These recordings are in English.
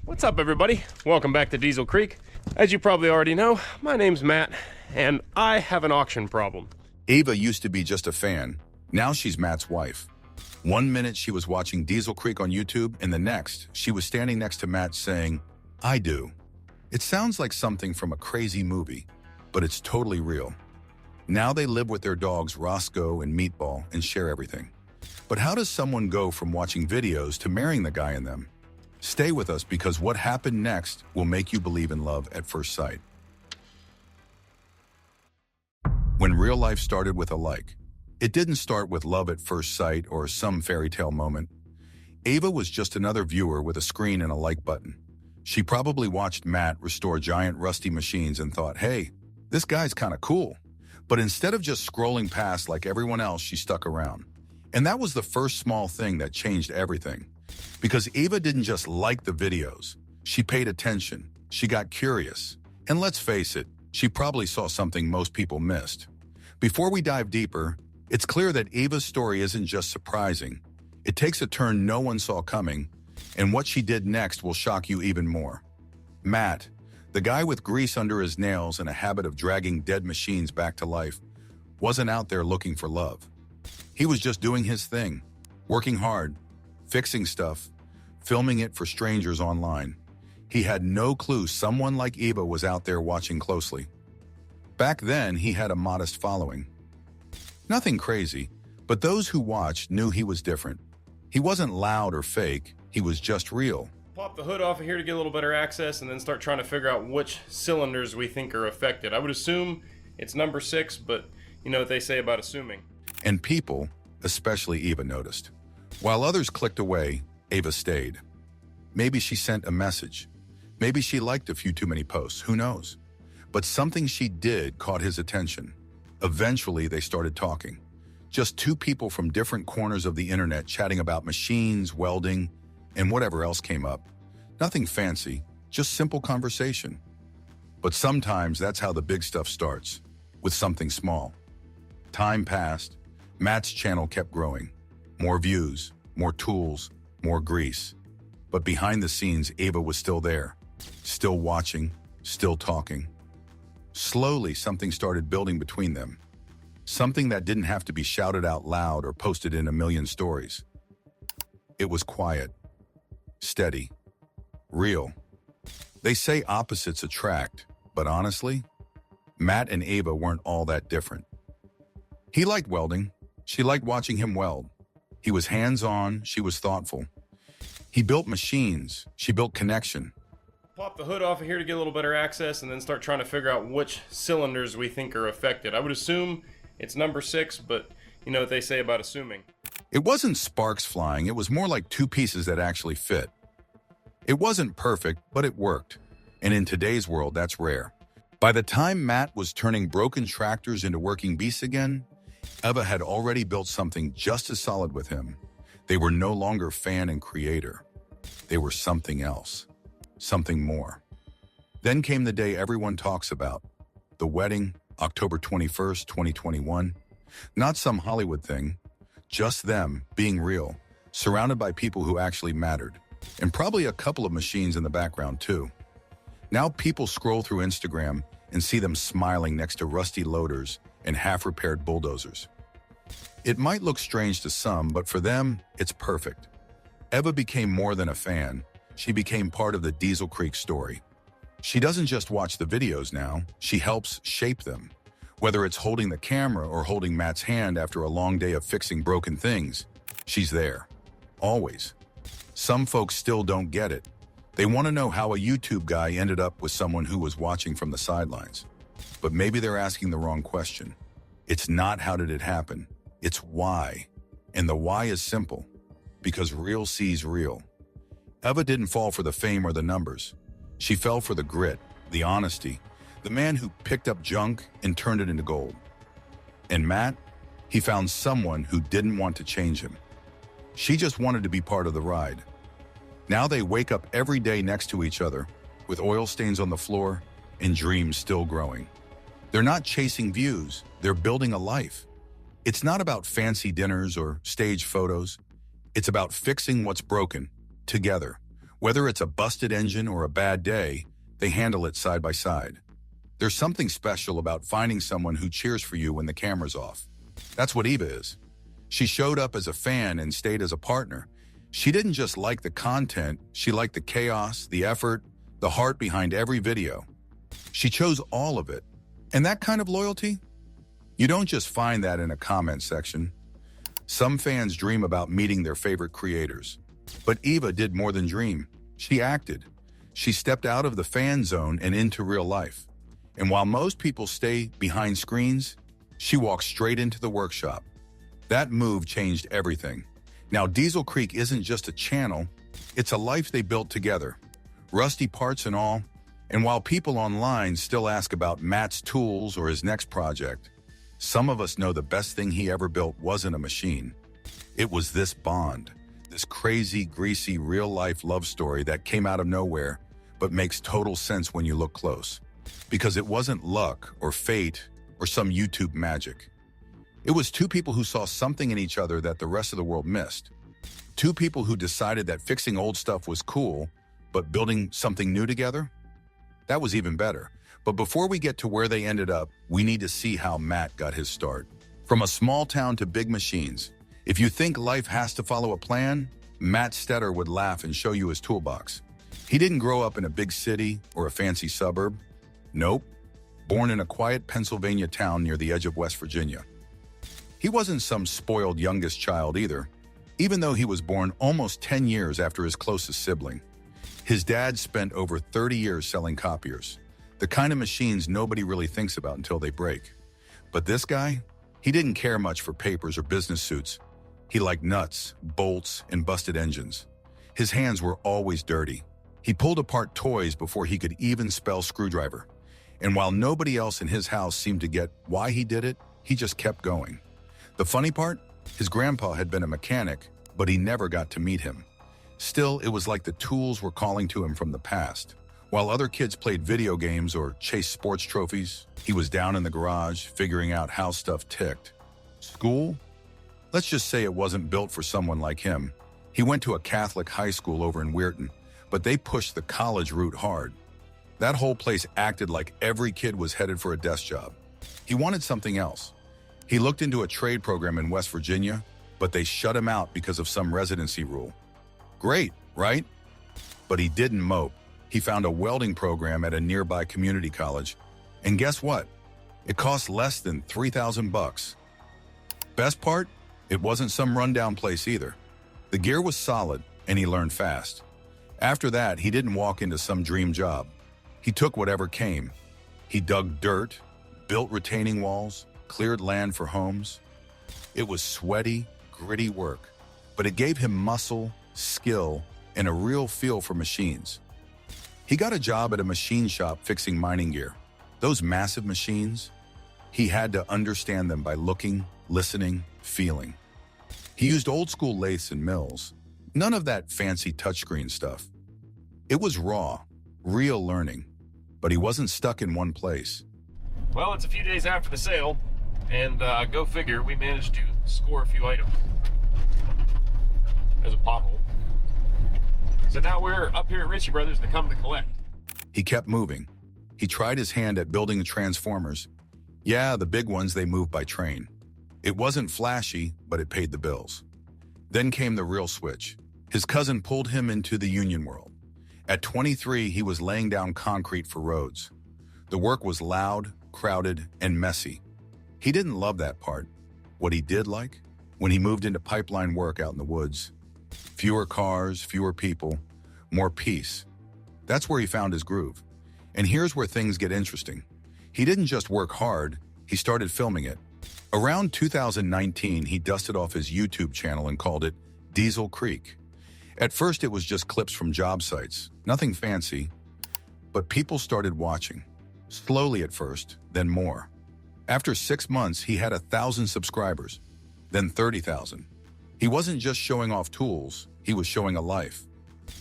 What's up, everybody? Welcome back to Diesel Creek. As you probably already know, my name's Matt, and I have an auction problem. Ava used to be just a fan. Now she's Matt's wife. One minute she was watching Diesel Creek on YouTube, and the next, she was standing next to Matt saying, "I do." It sounds like something from a crazy movie, but it's totally real. Now they live with their dogs Rosco and Meatball and share everything. But how does someone go from watching videos to marrying the guy in them? Stay with us because what happened next will make you believe in love at first sight. When real life started with a like, it didn't start with love at first sight or some fairy tale moment. Ava was just another viewer with a screen and a like button. She probably watched Matt restore giant rusty machines and thought, hey, this guy's kind of cool. But instead of just scrolling past like everyone else, she stuck around. And that was the first small thing that changed everything. Because Ava didn't just like the videos. She paid attention. She got curious. And let's face it, she probably saw something most people missed. Before we dive deeper, it's clear that Ava's story isn't just surprising. It takes a turn no one saw coming, and what she did next will shock you even more. Matt, the guy with grease under his nails and a habit of dragging dead machines back to life, wasn't out there looking for love. He was just doing his thing, working hard, fixing stuff, filming it for strangers online. He had no clue someone like Ava was out there watching closely. Back then, he had a modest following. Nothing crazy, but those who watched knew he was different. He wasn't loud or fake, he was just real. Pop the hood off of here to get a little better access and then start trying to figure out which cylinders we think are affected. I would assume it's number 6, but you know what they say about assuming. And people, especially Ava, noticed. While others clicked away, Ava stayed. Maybe she sent a message. Maybe she liked a few too many posts, who knows? But something she did caught his attention. Eventually, they started talking. Just two people from different corners of the internet chatting about machines, welding, and whatever else came up. Nothing fancy, just simple conversation. But sometimes that's how the big stuff starts, with something small. Time passed. Matt's channel kept growing. More views, more tools, more grease. But behind the scenes, Ava was still there, still watching, still talking. Slowly, something started building between them. Something that didn't have to be shouted out loud or posted in a million stories. It was quiet, steady, real. They say opposites attract, but honestly, Matt and Ava weren't all that different. He liked welding. She liked watching him weld. He was hands-on, she was thoughtful. He built machines, she built connection. Pop the hood off of here to get a little better access and then start trying to figure out which cylinders we think are affected. I would assume it's number 6, but you know what they say about assuming. It wasn't sparks flying, it was more like two pieces that actually fit. It wasn't perfect, but it worked. And in today's world, that's rare. By the time Matt was turning broken tractors into working beasts again, Ava had already built something just as solid with him. They were no longer fan and creator. They were something else, something more. Then came the day everyone talks about, the wedding, October 21st, 2021. Not some Hollywood thing, just them being real, surrounded by people who actually mattered, and probably a couple of machines in the background too. Now people scroll through Instagram and see them smiling next to rusty loaders and half-repaired bulldozers. It might look strange to some, but for them, it's perfect. Ava became more than a fan. She became part of the Diesel Creek story. She doesn't just watch the videos now, she helps shape them. Whether it's holding the camera or holding Matt's hand after a long day of fixing broken things, she's there. Always. Some folks still don't get it. They want to know how a YouTube guy ended up with someone who was watching from the sidelines. But maybe they're asking the wrong question. It's not how did it happen, it's why. And the why is simple, because real sees real. Ava didn't fall for the fame or the numbers. She fell for the grit, the honesty, the man who picked up junk and turned it into gold. And Matt, he found someone who didn't want to change him. She just wanted to be part of the ride. Now they wake up every day next to each other, with oil stains on the floor and dreams still growing. They're not chasing views, they're building a life. It's not about fancy dinners or stage photos. It's about fixing what's broken, together, Whether it's a busted engine or a bad day, they handle it side by side. There's something special about finding someone who cheers for you when the camera's off. That's what Eva is. She showed up as a fan and stayed as a partner. She didn't just like the content, she liked the chaos, the effort, the heart behind every video. She chose all of it. And that kind of loyalty? You don't just find that in a comment section. Some fans dream about meeting their favorite creators. But Eva did more than dream. She acted. She stepped out of the fan zone and into real life. And while most people stay behind screens, she walked straight into the workshop. That move changed everything. Now, Diesel Creek isn't just a channel, it's a life they built together. Rusty parts and all. And while people online still ask about Matt's tools or his next project, some of us know the best thing he ever built wasn't a machine. It was this bond, this crazy, greasy, real-life love story that came out of nowhere, but makes total sense when you look close. Because it wasn't luck or fate or some YouTube magic. It was two people who saw something in each other that the rest of the world missed. Two people who decided that fixing old stuff was cool, but building something new together? That was even better. But before we get to where they ended up, we need to see how Matt got his start. From a small town to big machines. If you think life has to follow a plan, Matt Stetar would laugh and show you his toolbox. He didn't grow up in a big city or a fancy suburb. Nope. Born in a quiet Pennsylvania town near the edge of West Virginia. He wasn't some spoiled youngest child either, even though he was born almost 10 years after his closest sibling. His dad spent over 30 years selling copiers, the kind of machines nobody really thinks about until they break. But this guy, he didn't care much for papers or business suits. He liked nuts, bolts, and busted engines. His hands were always dirty. He pulled apart toys before he could even spell screwdriver. And while nobody else in his house seemed to get why he did it, he just kept going. The funny part? His grandpa had been a mechanic, but he never got to meet him. Still, it was like the tools were calling to him from the past. While other kids played video games or chased sports trophies, he was down in the garage figuring out how stuff ticked. School? Let's just say it wasn't built for someone like him. He went to a Catholic high school over in Weirton, but they pushed the college route hard. That whole place acted like every kid was headed for a desk job. He wanted something else. He looked into a trade program in West Virginia, but they shut him out because of some residency rule. Great, right? But he didn't mope. He found a welding program at a nearby community college. And guess what? It cost less than $3,000. Best part? It wasn't some rundown place either. The gear was solid, and he learned fast. After that, he didn't walk into some dream job. He took whatever came. He dug dirt, built retaining walls, cleared land for homes. It was sweaty, gritty work, but it gave him muscle, skill, and a real feel for machines. He got a job at a machine shop fixing mining gear. Those massive machines, he had to understand them by looking, listening, feeling. He used old school lathes and mills. None of that fancy touchscreen stuff. It was raw, real learning, but he wasn't stuck in one place. Well, it's a few days after the sale, and go figure, we managed to score a few items. There's a pothole. So now we're up here at Ritchie Brothers to come to collect. He kept moving. He tried his hand at building the transformers. Yeah, the big ones they moved by train. It wasn't flashy, but it paid the bills. Then came the real switch. His cousin pulled him into the union world. At 23, he was laying down concrete for roads. The work was loud, crowded, and messy. He didn't love that part. What he did like? When he moved into pipeline work out in the woods. Fewer cars, fewer people, more peace. That's where he found his groove. And here's where things get interesting. He didn't just work hard, he started filming it. Around 2019, he dusted off his YouTube channel and called it Diesel Creek. At first, it was just clips from job sites, nothing fancy, but people started watching. Slowly at first, then more. After 6 months, he had 1,000 subscribers, then 30,000. He wasn't just showing off tools, he was showing a life.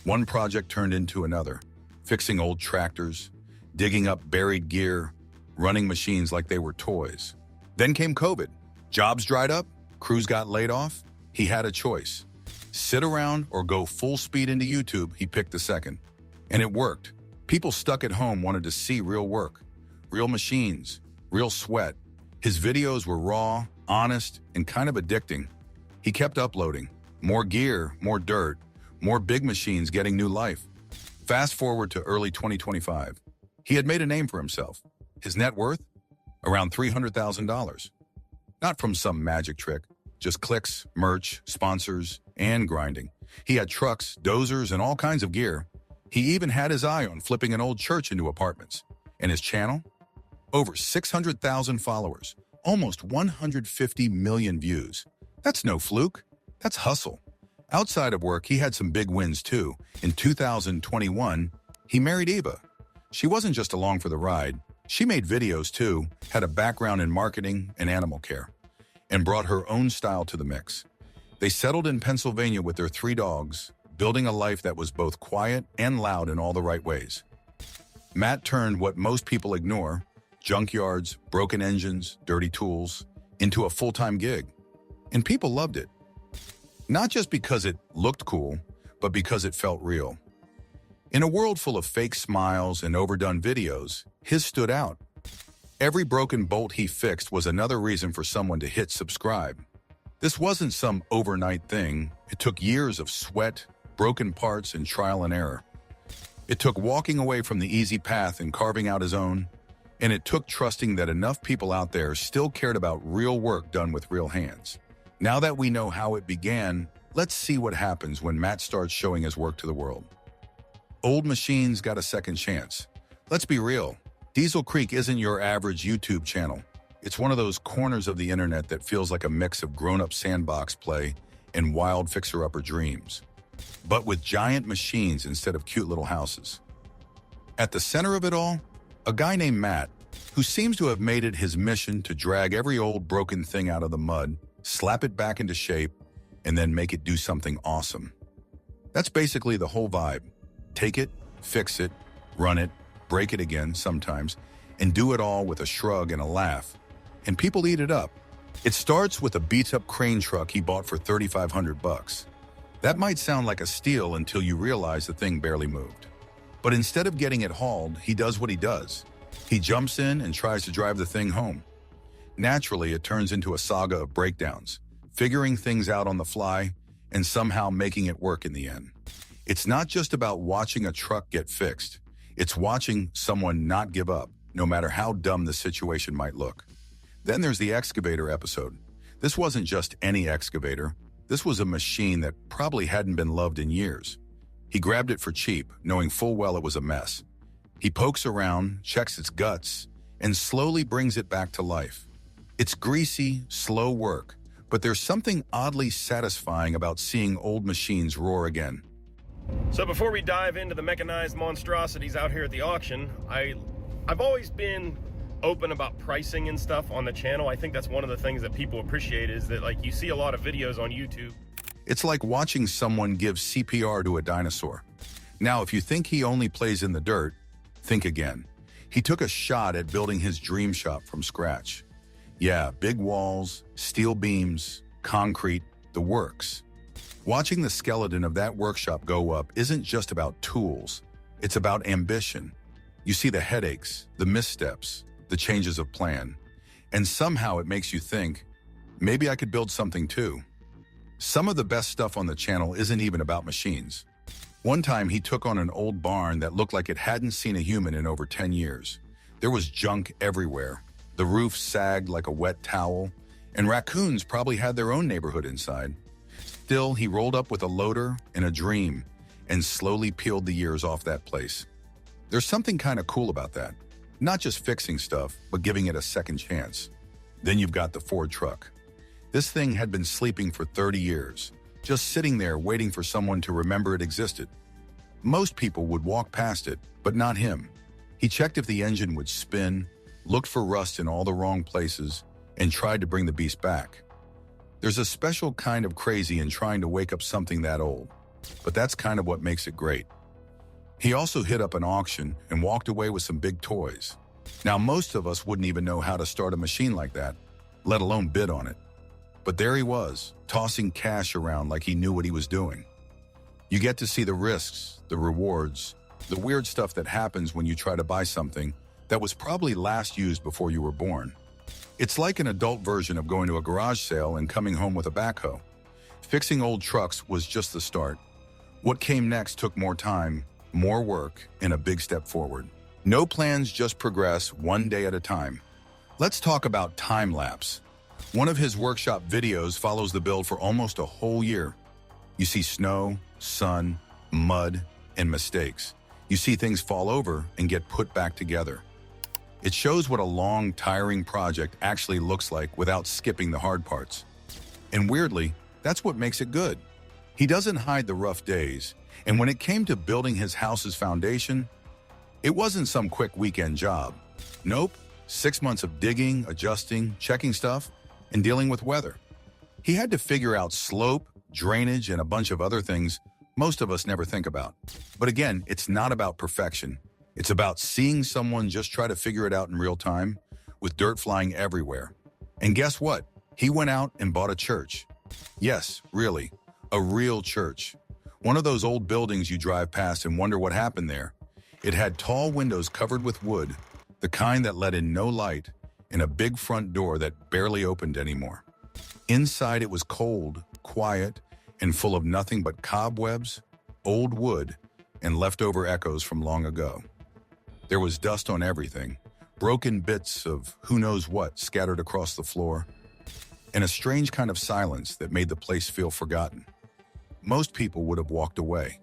One project turned into another, fixing old tractors, digging up buried gear, running machines like they were toys. Then came COVID. Jobs dried up, crews got laid off. He had a choice. Sit around or go full speed into YouTube, he picked the second. And it worked. People stuck at home wanted to see real work, real machines, real sweat. His videos were raw, honest, and kind of addicting. He kept uploading. More gear, more dirt, more big machines getting new life. Fast forward to early 2025. He had made a name for himself. His net worth? Around $300,000. Not from some magic trick, just clicks, merch, sponsors, and grinding. He had trucks, dozers, and all kinds of gear. He even had his eye on flipping an old church into apartments. And his channel? Over 600,000 followers, almost 150 million views. That's no fluke. That's hustle. Outside of work, he had some big wins too. In 2021, he married Eva. She wasn't just along for the ride. She made videos too, had a background in marketing and animal care, and brought her own style to the mix. They settled in Pennsylvania with their 3 dogs, building a life that was both quiet and loud in all the right ways. Matt turned what most people ignore, junkyards, broken engines, dirty tools, into a full-time gig. And people loved it. Not just because it looked cool, but because it felt real. In a world full of fake smiles and overdone videos, his stood out. Every broken bolt he fixed was another reason for someone to hit subscribe. This wasn't some overnight thing. It took years of sweat, broken parts, and trial and error. It took walking away from the easy path and carving out his own. And it took trusting that enough people out there still cared about real work done with real hands. Now that we know how it began, let's see what happens when Matt starts showing his work to the world. Old machines got a second chance. Let's be real. Diesel Creek isn't your average YouTube channel. It's one of those corners of the internet that feels like a mix of grown-up sandbox play and wild fixer-upper dreams, but with giant machines instead of cute little houses. At the center of it all, a guy named Matt, who seems to have made it his mission to drag every old broken thing out of the mud, slap it back into shape, and then make it do something awesome. That's basically the whole vibe. Take it, fix it, run it, break it again sometimes, and do it all with a shrug and a laugh. And people eat it up. It starts with a beat-up crane truck he bought for $3,500. That might sound like a steal until you realize the thing barely moved. But instead of getting it hauled, he does what he does. He jumps in and tries to drive the thing home. Naturally, it turns into a saga of breakdowns, figuring things out on the fly, and somehow making it work in the end. It's not just about watching a truck get fixed. It's watching someone not give up, no matter how dumb the situation might look. Then there's the excavator episode. This wasn't just any excavator. This was a machine that probably hadn't been loved in years. He grabbed it for cheap, knowing full well it was a mess. He pokes around, checks its guts, and slowly brings it back to life. It's greasy, slow work, but there's something oddly satisfying about seeing old machines roar again. So before we dive into the mechanized monstrosities out here at the auction, I've always been open about pricing and stuff on the channel. I think that's one of the things that people appreciate is that, like, you see a lot of videos on YouTube. It's like watching someone give CPR to a dinosaur. Now, if you think he only plays in the dirt, think again. He took a shot at building his dream shop from scratch. Yeah, big walls, steel beams, concrete, the works. Watching the skeleton of that workshop go up isn't just about tools. It's about ambition. You see the headaches, the missteps, the changes of plan. And somehow it makes you think, maybe I could build something too. Some of the best stuff on the channel isn't even about machines. One time he took on an old barn that looked like it hadn't seen a human in over 10 years. There was junk everywhere. The roof sagged like a wet towel, and raccoons probably had their own neighborhood inside. Still, he rolled up with a loader and a dream and slowly peeled the years off that place. There's something kind of cool about that. Not just fixing stuff, but giving it a second chance. Then you've got the Ford truck. This thing had been sleeping for 30 years, just sitting there waiting for someone to remember it existed. Most people would walk past it, but not him. He checked if the engine would spin, looked for rust in all the wrong places, and tried to bring the beast back. There's a special kind of crazy in trying to wake up something that old, but that's kind of what makes it great. He also hit up an auction and walked away with some big toys. Now, most of us wouldn't even know how to start a machine like that, let alone bid on it. But there he was, tossing cash around like he knew what he was doing. You get to see the risks, the rewards, the weird stuff that happens when you try to buy something that was probably last used before you were born. It's like an adult version of going to a garage sale and coming home with a backhoe. Fixing old trucks was just the start. What came next took more time, more work, and a big step forward. No plans, just progress one day at a time. Let's talk about time-lapse. One of his workshop videos follows the build for almost a whole year. You see snow, sun, mud, and mistakes. You see things fall over and get put back together. It shows what a long, tiring project actually looks like without skipping the hard parts. And weirdly, that's what makes it good. He doesn't hide the rough days, and when it came to building his house's foundation, it wasn't some quick weekend job. Nope, 6 months of digging, adjusting, checking stuff, and dealing with weather. He had to figure out slope, drainage, and a bunch of other things most of us never think about. But again, it's not about perfection. It's about seeing someone just try to figure it out in real time, with dirt flying everywhere. And guess what? He went out and bought a church. Yes, really, a real church. One of those old buildings you drive past and wonder what happened there. It had tall windows covered with wood, the kind that let in no light, and a big front door that barely opened anymore. Inside it was cold, quiet, and full of nothing but cobwebs, old wood, and leftover echoes from long ago. There was dust on everything, broken bits of who knows what scattered across the floor, and a strange kind of silence that made the place feel forgotten. Most people would have walked away.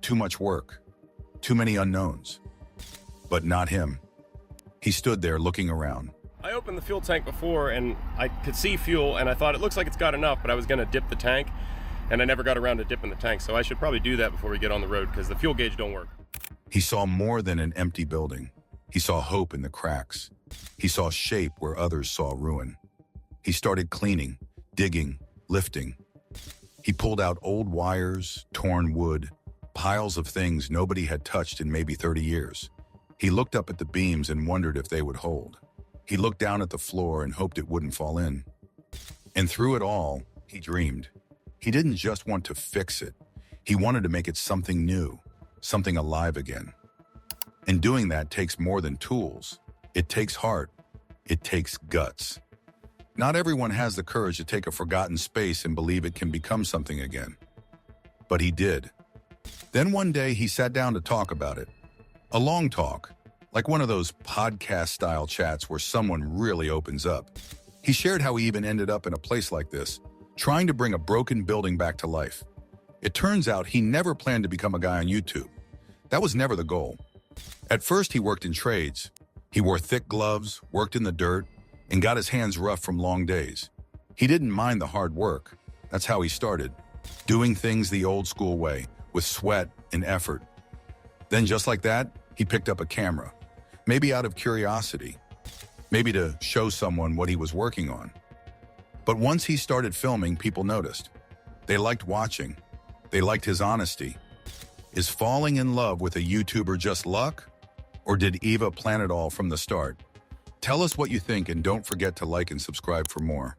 Too much work, too many unknowns. But not him. He stood there looking around. I opened the fuel tank before and I could see fuel and I thought it looks like it's got enough, but I was gonna dip the tank and I never got around to dipping the tank. So I should probably do that before we get on the road because the fuel gauge don't work. He saw more than an empty building. He saw hope in the cracks. He saw shape where others saw ruin. He started cleaning, digging, lifting. He pulled out old wires, torn wood, piles of things nobody had touched in maybe 30 years. He looked up at the beams and wondered if they would hold. He looked down at the floor and hoped it wouldn't fall in. And through it all, he dreamed. He didn't just want to fix it. He wanted to make it something new, something alive again. And doing that takes more than tools. It takes heart. It takes guts. Not everyone has the courage to take a forgotten space and believe it can become something again. But he did. Then one day he sat down to talk about it. A long talk, like one of those podcast-style chats where someone really opens up. He shared how he even ended up in a place like this, trying to bring a broken building back to life. It turns out he never planned to become a guy on YouTube. That was never the goal. At first, he worked in trades. He wore thick gloves, worked in the dirt, and got his hands rough from long days. He didn't mind the hard work. That's how he started, doing things the old school way, with sweat and effort. Then just like that, he picked up a camera, maybe out of curiosity, maybe to show someone what he was working on. But once he started filming, people noticed. They liked watching. They liked his honesty. Is falling in love with a YouTuber just luck? Or did Eva plan it all from the start? Tell us what you think and don't forget to like and subscribe for more.